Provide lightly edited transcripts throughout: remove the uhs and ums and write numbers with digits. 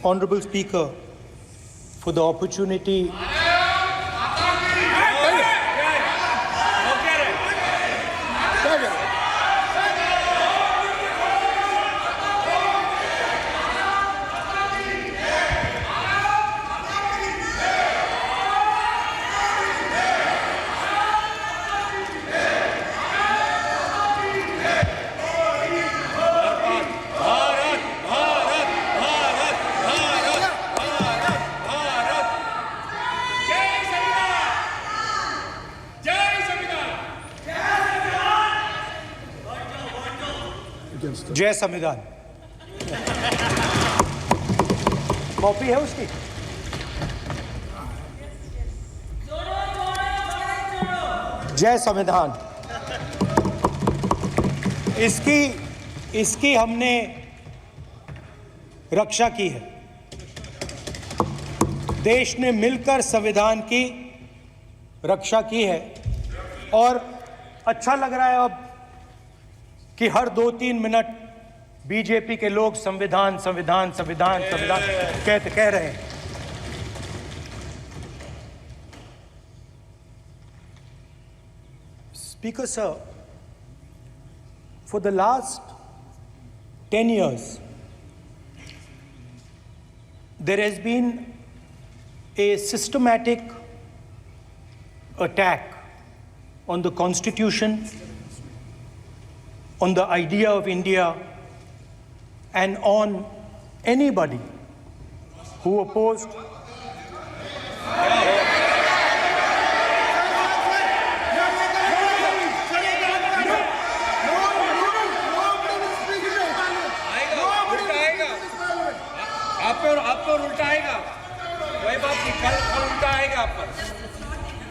Honorable Speaker, for the opportunity. जय संविधान। Copy है उसकी? जय संविधान। इसकी हमने रक्षा की है। देश ने मिलकर संविधान की रक्षा की है और अच्छा लग रहा है अब कि हर 2-3 मिनट बीजेपी के लोग संविधान संविधान संविधान संविधान कह रहे हैं। Speaker sir, for the last 10 years, there has been a systematic attack on the Constitution, on the idea of India, and on anybody who opposed.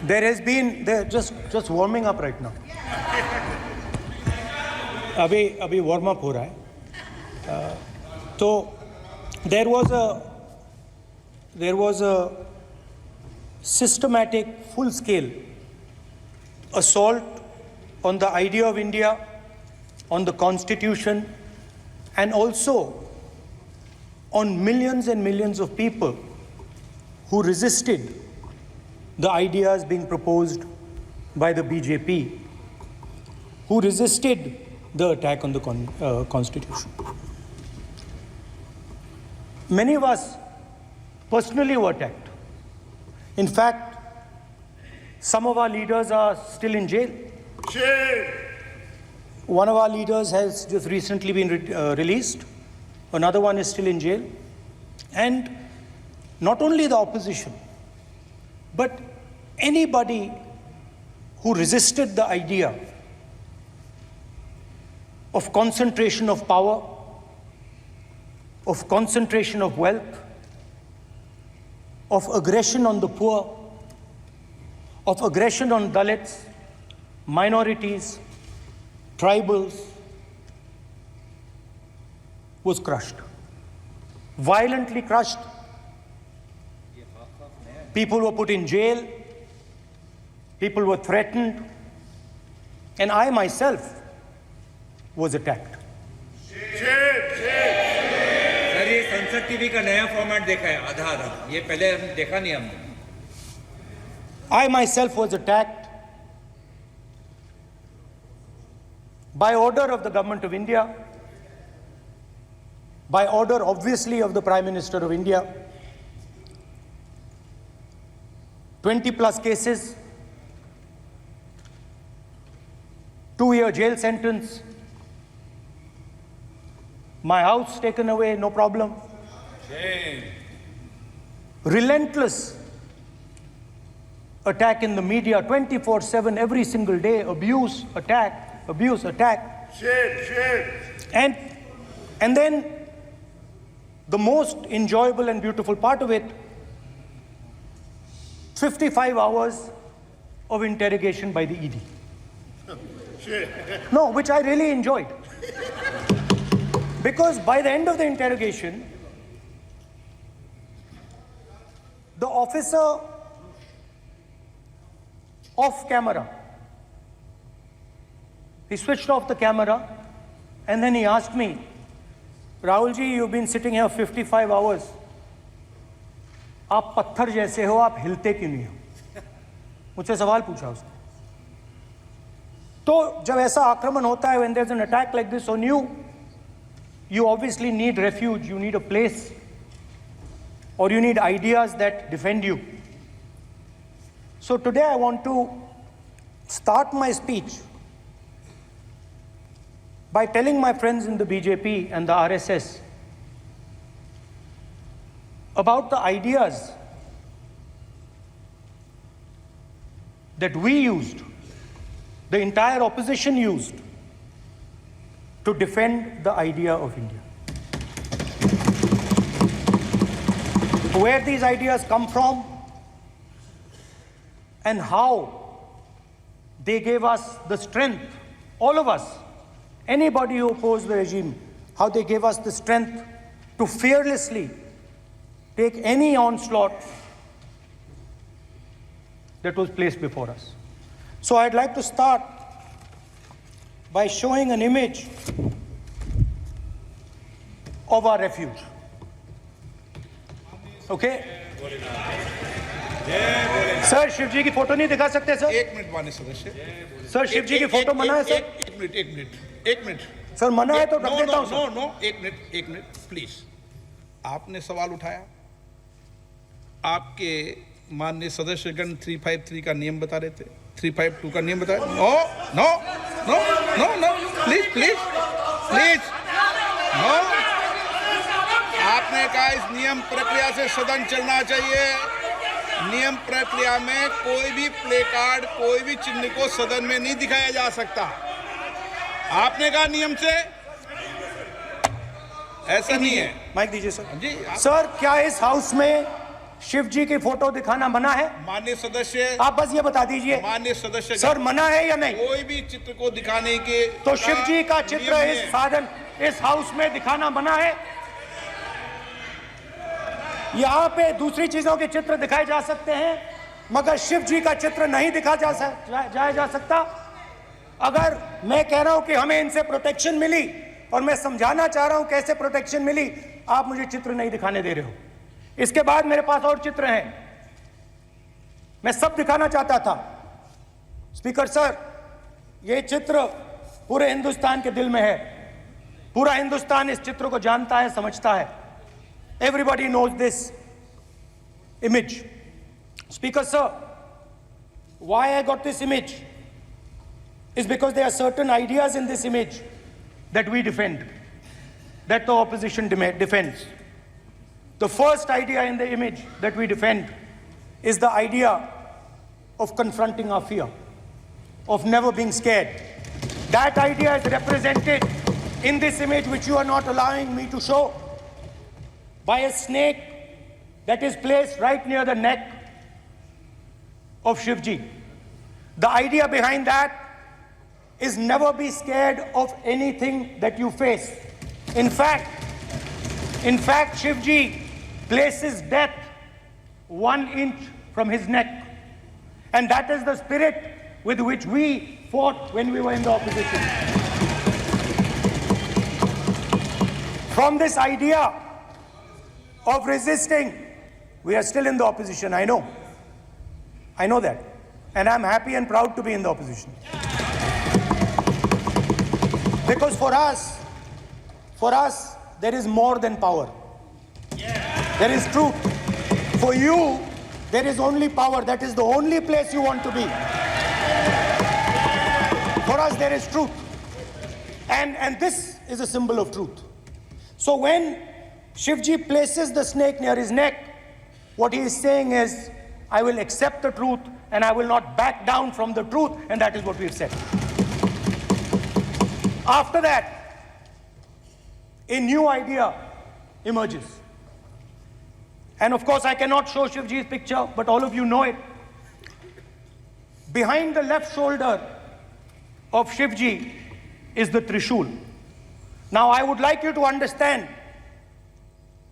There has been, just warming up right now. अभी warm up हो रहा है। तो there was a systematic, full-scale assault on the idea of India, on the Constitution, and also on millions and millions of people who resisted the ideas being proposed by the BJP, who resisted the attack on the Constitution. Many of us personally were attacked. In fact, some of our leaders are still in jail. Shame. One of our leaders has just recently been released. Another one is still in jail. And not only the opposition, but anybody who resisted the idea of concentration of power, of concentration of wealth, of aggression on the poor, of aggression on Dalits, minorities, tribals, was crushed. Violently crushed. People were put in jail. People were threatened. And I myself was attacked. Sir ये संसद TV का नया format देखा है आधा ये पहले हम देखा नहीं हमने। I myself was attacked by order of the government of India, by order obviously of the Prime Minister of India. 20+ cases, 2-year jail sentence, my house taken away, no problem. Shame. Relentless attack in the media, 24/7, every single day, abuse, attack, abuse, attack. Shame. And then the most enjoyable and beautiful part of it, 55 hours of interrogation by the ED. No, which I really enjoyed. Because by the end of the interrogation, the officer off camera, he switched off the camera and then he asked me, Rahulji, you've been sitting here 55 hours. आप पत्थर जैसे हो, आप हिलते क्यों नहीं हो? मुझसे सवाल पूछा उसने। तो जब ऐसा आक्रमण होता है, when there's an attack like this on you, you obviously need refuge, you need a place, or you need ideas that defend you. So today I want to start my speech by telling my friends in the BJP and the RSS about the ideas that we used, the entire opposition used, to defend the idea of India. Where these ideas come from and how they gave us the strength, all of us, anybody who opposed the regime, how they gave us the strength to fearlessly take any onslaught that was placed before us. So I'd like to start by showing an image of our refuge. Okay? Sir Shiv ji की photo नहीं दिखा सकते sir? एक minute माननीय सदस्य। Sir Shiv ji की photo मना है सर? एक मिनट सर मना है तो रख देता हूं सर। नो एक मिनट प्लीज। आपने सवाल उठाया, आपके माननीय सदस्यगण 353 का नियम बता रहे थे, 352 का नियम बता रहे। No please no. आपने कहा इस नियम प्रक्रिया से सदन चलना चाहिए। नियम प्रक्रिया में कोई भी प्ले कार्ड, कोई भी चिन्ह को सदन में नहीं दिखाया जा सकता। आपने कहा नियम से, ऐसा नहीं है। माइक दीजिए सर। जी सर क्या इस हाउस में शिव जी की फोटो दिखाना मना है? माननीय सदस्य, आप बस ये बता दीजिए माननीय सदस्य सर, मना है या नहीं? कोई भी चित्र को दिखाने के तो शिव जी का चित्र नियम इस है। साधन, इस हाउस में दिखाना मना है? यहाँ पे दूसरी चीजों के चित्र दिखाए जा सकते हैं, मगर शिव जी का चित्र नहीं दिखा जा सकता। अगर मैं कह रहा हूं कि हमें इनसे प्रोटेक्शन मिली और मैं समझाना चाह रहा हूं कैसे प्रोटेक्शन मिली, आप मुझे चित्र नहीं दिखाने दे रहे हो। इसके बाद मेरे पास और चित्र हैं, मैं सब दिखाना चाहता था। स्पीकर सर, ये चित्र पूरे हिंदुस्तान के दिल में है। पूरा हिंदुस्तान इस चित्र को जानता है, समझता है। Everybody knows this image. Speaker sir, why I got this image is because there are certain ideas in this image that we defend, that the opposition defends. The first idea in the image that we defend is the idea of confronting our fear, of never being scared. That idea is represented in this image, which you are not allowing me to show, by a snake that is placed right near the neck of Shivji. The idea behind that is never be scared of anything that you face. In fact, Shivji places death 1 inch from his neck. And that is the spirit with which we fought when we were in the opposition. From this idea of resisting, we are still in the opposition, I know. I know that. And I'm happy and proud to be in the opposition. Because for us, there is more than power. There is truth. For you, there is only power. That is the only place you want to be. For us, there is truth. And this is a symbol of truth. So when Shivji places the snake near his neck, what he is saying is, I will accept the truth and I will not back down from the truth, and that is what we've said. After that, a new idea emerges. And of course, I cannot show Shivji's picture, but all of you know it. Behind the left shoulder of Shivji is the Trishul. Now, I would like you to understand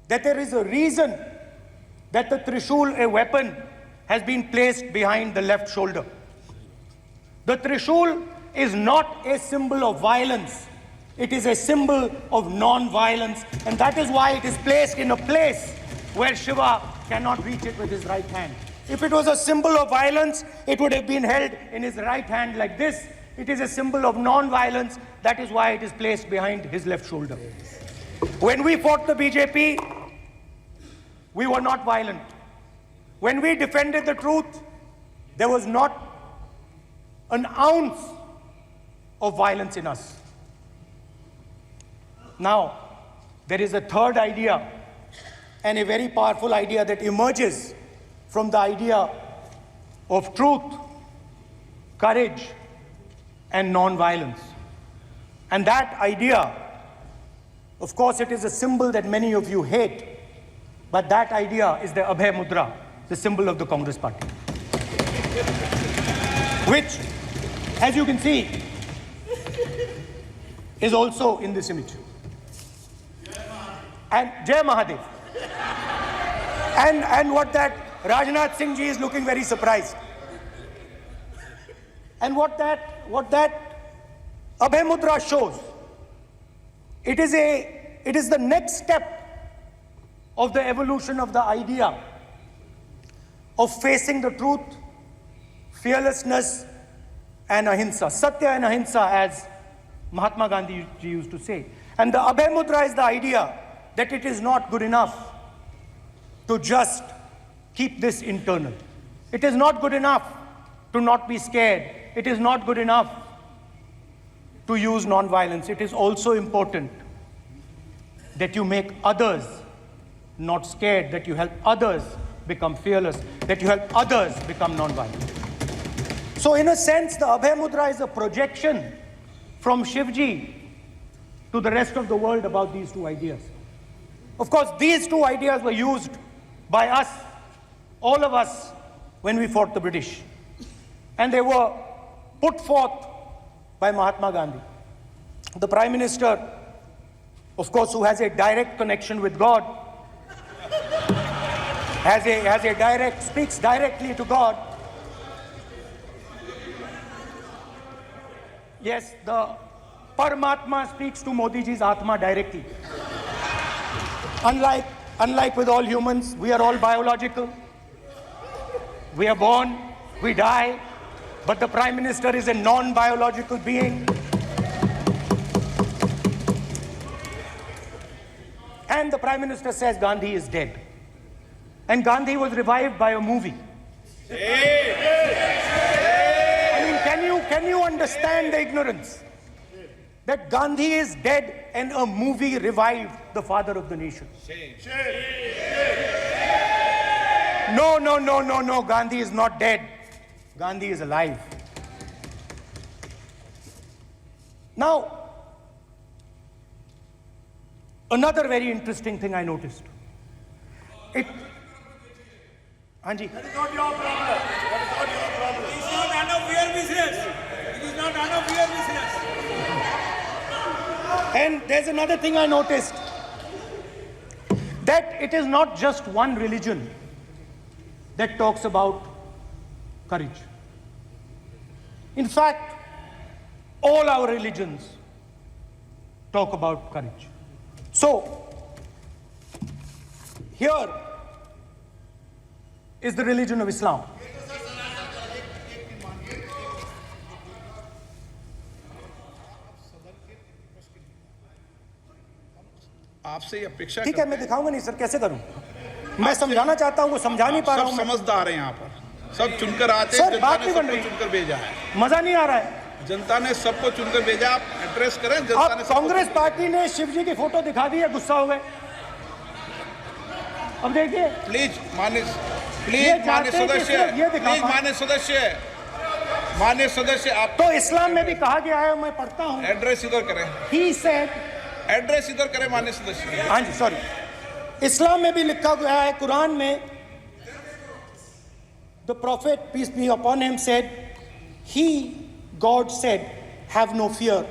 that there is a reason that the Trishul, a weapon, has been placed behind the left shoulder. The Trishul is not a symbol of violence. It is a symbol of non-violence, and that is why it is placed in a place where Shiva cannot reach it with his right hand. If it was a symbol of violence, it would have been held in his right hand like this. It is a symbol of non-violence. That is why it is placed behind his left shoulder. When we fought the BJP, we were not violent. When we defended the truth, there was not an ounce of violence in us. Now, there is a third idea, and a very powerful idea that emerges from the idea of truth, courage, and non-violence. And that idea, of course, it is a symbol that many of you hate, but that idea is the Abhay Mudra, the symbol of the Congress Party, which, as you can see, is also in this image. And Jai Mahadev. And what that Rajnath Singh ji is looking very surprised. And what that Abhay Mudra shows, it is the next step of the evolution of the idea of facing the truth, fearlessness, and ahimsa. Satya and ahimsa, as Mahatma Gandhi ji used to say. And the Abhay Mudra is the idea that it is not good enough to just keep this internal. It is not good enough to not be scared. It is not good enough to use non-violence. It is also important that you make others not scared, that you help others become fearless, that you help others become non-violent. So in a sense, the Abhay Mudra is a projection from Shivji to the rest of the world about these two ideas. Of course, these two ideas were used by us, all of us, when we fought the British. And they were put forth by Mahatma Gandhi. The Prime Minister, of course, who has a direct connection with God, speaks directly to God. Yes, the Paramatma speaks to Modi ji's Atma directly. Unlike with all humans, we are all biological. We are born, we die, but the Prime Minister is a non-biological being. And the Prime Minister says Gandhi is dead. And Gandhi was revived by a movie. I mean, can you understand the ignorance? That Gandhi is dead and a movie revived the father of the nation. No, Gandhi is not dead. Gandhi is alive. Now, another very interesting thing I noticed. Anji. That is not your problem. That is not your problem. It is not none of your business. It is not none of your business. And there's another thing I noticed. That it is not just one religion that talks about courage. In fact, all our religions talk about courage. So, here is the religion of Islam. आपसे ये अपेक्षा ठीक है, मैं दिखाऊंगा नहीं sir, कैसे करूं? मैं समझाना चाहता हूं, वो समझा नहीं पा रहा हूं। सब समझदार हैं यहाँ पर, सब चुनकर आते हैं। सर, जनता बात ने नहीं बन सबको रही। चुनकर भेजा है। मजा नहीं आ रहा है। जनता ने सबको चुनकर भेजा, आप एड्रेस करें। जनता अब ने सबको कांग्रेस पार्टी ने शिवजी की फोटो दिखा दी है, गुस्सा हो गए। अब देखिए, प्लीज मान्य चाहते हैं कि सदस्य, सिर्फ ये दिखा प्लीज पाएं। मान्य सदस्य आप तो इस्लाम में भी कहा गया है, मैं पढ़ता हूं। एड्रेस इधर करें, He said, एड्रेस इधर करें मान्य सदस्य। हाँ जी, सॉरी, इस्लाम में भी लिखा गया है, कुरान में, the prophet, peace be upon him, said, he, God said, have no fear,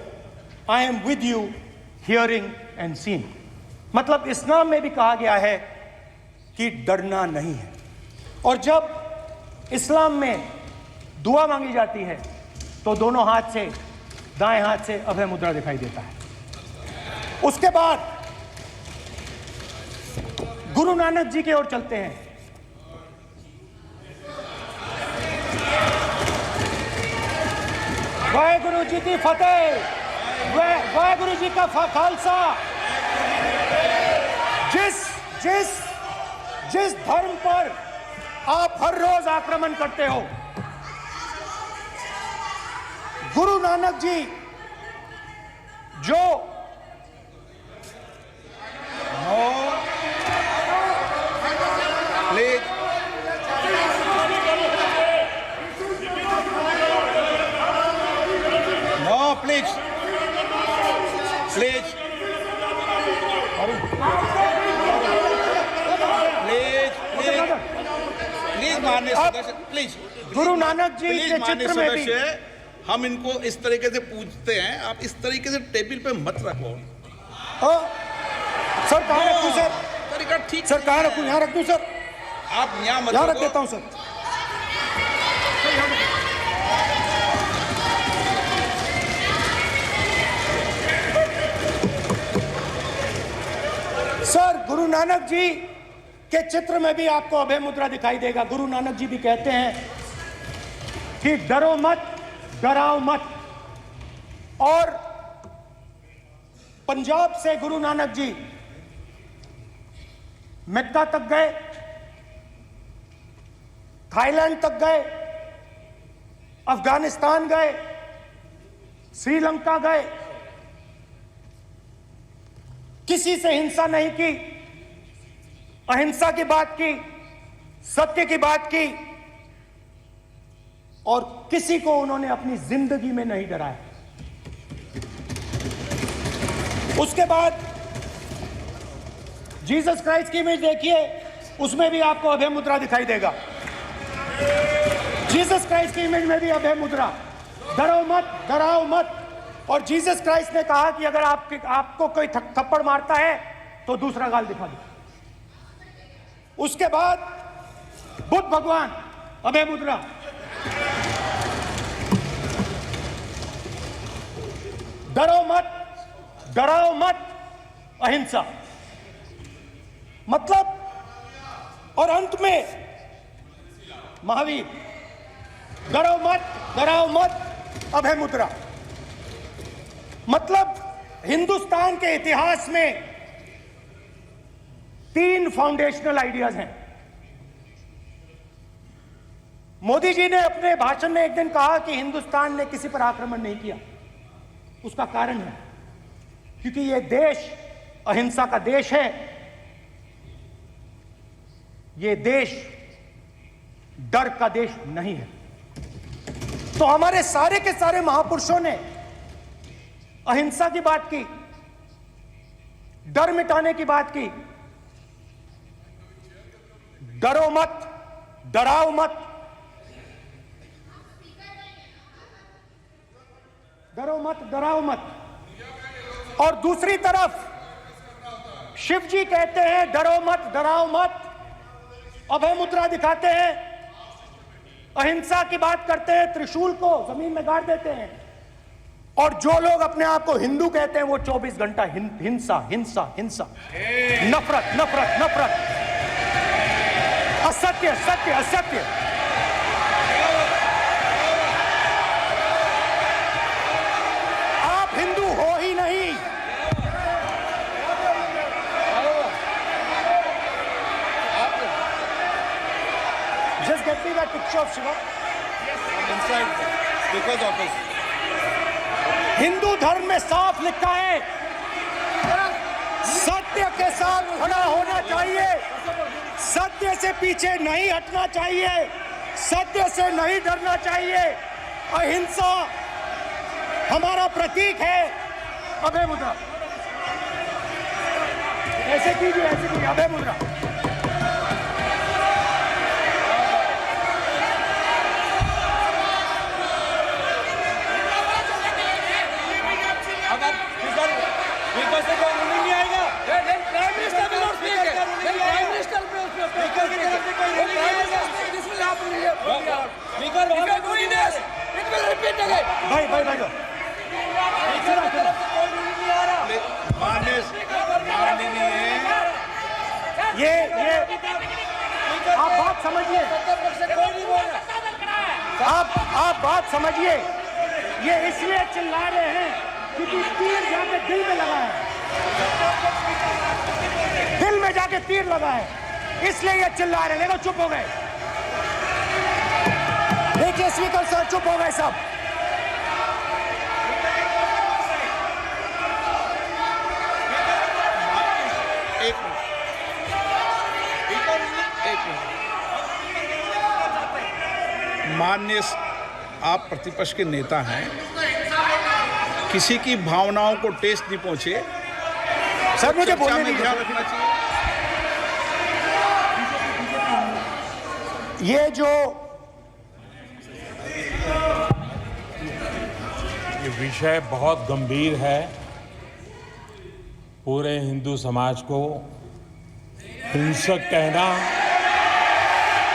I am with you, hearing and seeing. मतलब इस्लाम में भी कहा गया है कि डरना नहीं है। और जब इस्लाम में दुआ मांगी जाती है तो दोनों हाथ से, दाएं हाथ से अभय मुद्रा दिखाई देता है। उसके बाद गुरु नानक जी की ओर चलते हैं। वाहेगुरु जी की फतेह, वाहेगुरु जी का खालसा। जिस धर्म पर आप हर रोज आक्रमण करते हो, गुरु नानक जी जो please no, please please please माननीय सदस्य, please Guru Nanak ji please के माननीय चित्र में भी सदस्य, हम इनको इस तरीके से पूछते हैं, आप इस तरीके से टेबल पे मत रखो। सर कहाँ रखूं सर? तरीका ठीक सर कहाँ रखूं? यहाँ रख दूं सर? आप यहाँ मत यहाँ रख रखो। देता हूं सर। सर गुरु नानक जी के चित्र में भी आपको अभय मुद्रा दिखाई देगा। गुरु नानक जी भी कहते हैं कि डरो मत, डराओ मत। और पंजाब से गुरु नानक जी मक्का तक गए, थाईलैंड तक गए, अफगानिस्तान गए, श्रीलंका गए, किसी से हिंसा नहीं की, अहिंसा की बात की, सत्य की बात की, और किसी को उन्होंने अपनी जिंदगी में नहीं डराया। उसके बाद जीसस क्राइस्ट की इमेज देखिए, उसमें भी आपको अभय मुद्रा दिखाई देगा। जीसस क्राइस्ट की इमेज में भी अभय मुद्रा, डरो मत, डराओ मत। और जीसस क्राइस्ट ने कहा कि अगर आपको कोई थप्पड़ मारता है तो दूसरा गाल दिखा दो। उसके बाद बुद्ध भगवान, अभय मुद्रा, डरो मत, डराओ मत, अहिंसा। मतलब, और अंत में महावीर, डरो मत, डराओ मत, अभय मुद्रा। मतलब हिंदुस्तान के इतिहास में 3 फाउंडेशनल आइडियाज हैं। मोदी जी ने अपने भाषण में एक दिन कहा कि हिंदुस्तान ने किसी पर आक्रमण नहीं किया। उसका कारण है क्योंकि यह देश अहिंसा का देश है, यह देश डर का देश नहीं है। तो हमारे सारे के सारे महापुरुषों ने अहिंसा की बात की, डर मिटाने की बात की। डरो मत, डराओ मत, डरो मत, डराओ मत। और दूसरी तरफ शिव जी कहते हैं डरो मत, डराओ मत, अभय मुद्रा दिखाते हैं, अहिंसा की बात करते हैं, त्रिशूल को जमीन में गाड़ देते हैं। और जो लोग अपने आप को हिंदू कहते हैं वो 24 घंटा हिंसा, हिंसा, हिंसा, नफरत, नफरत, नफरत, असत्य, सत्य, असत्य। आप हिंदू हो ही नहीं। Just get me that picture of Shiva. inside because of this. Hindu धर्म में साफ लिखा है, सत्य के साथ खड़ा होना चाहिए, सत्य से पीछे नहीं हटना चाहिए, सत्य से नहीं डरना चाहिए। अहिंसा हमारा प्रतीक है। अभय मुद्रा, ऐसे कीजिए, ऐसे कीजिए, अभय मुद्रा। भाई भाई भाई ये आप बात समझिए, आप बात समझिए। ये इसलिए चिल्ला रहे हैं क्योंकि तीर जाके दिल में लगा है, दिल में जाके तीर लगा है, इसलिए ये चिल्ला रहे हैं। देखो चुप हो गए, देखिए स्पीकर सर चुप हो गए सब। एक मिनट। माननीय आप प्रतिपक्ष के नेता हैं, किसी की भावनाओं को ठेस नहीं पहुंचे, सर मुझे चर्चा बोलने में दीजिए। ध्यान रखना चाहिए। ये जो ये विषय बहुत गंभीर है, पूरे हिंदू समाज को हिंसक कहना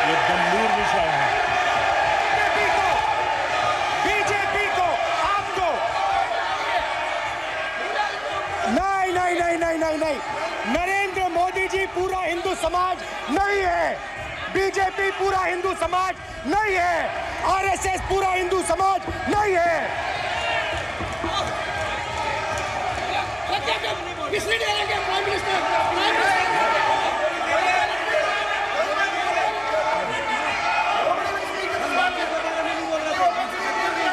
ये गंभीर विषय है। बीजेपी को आपको नहीं, नरेंद्र मोदी जी पूरा हिंदू समाज नहीं है, बीजेपी पूरा हिंदू समाज नहीं है, आरएसएस पूरा हिंदू समाज नहीं है। किसने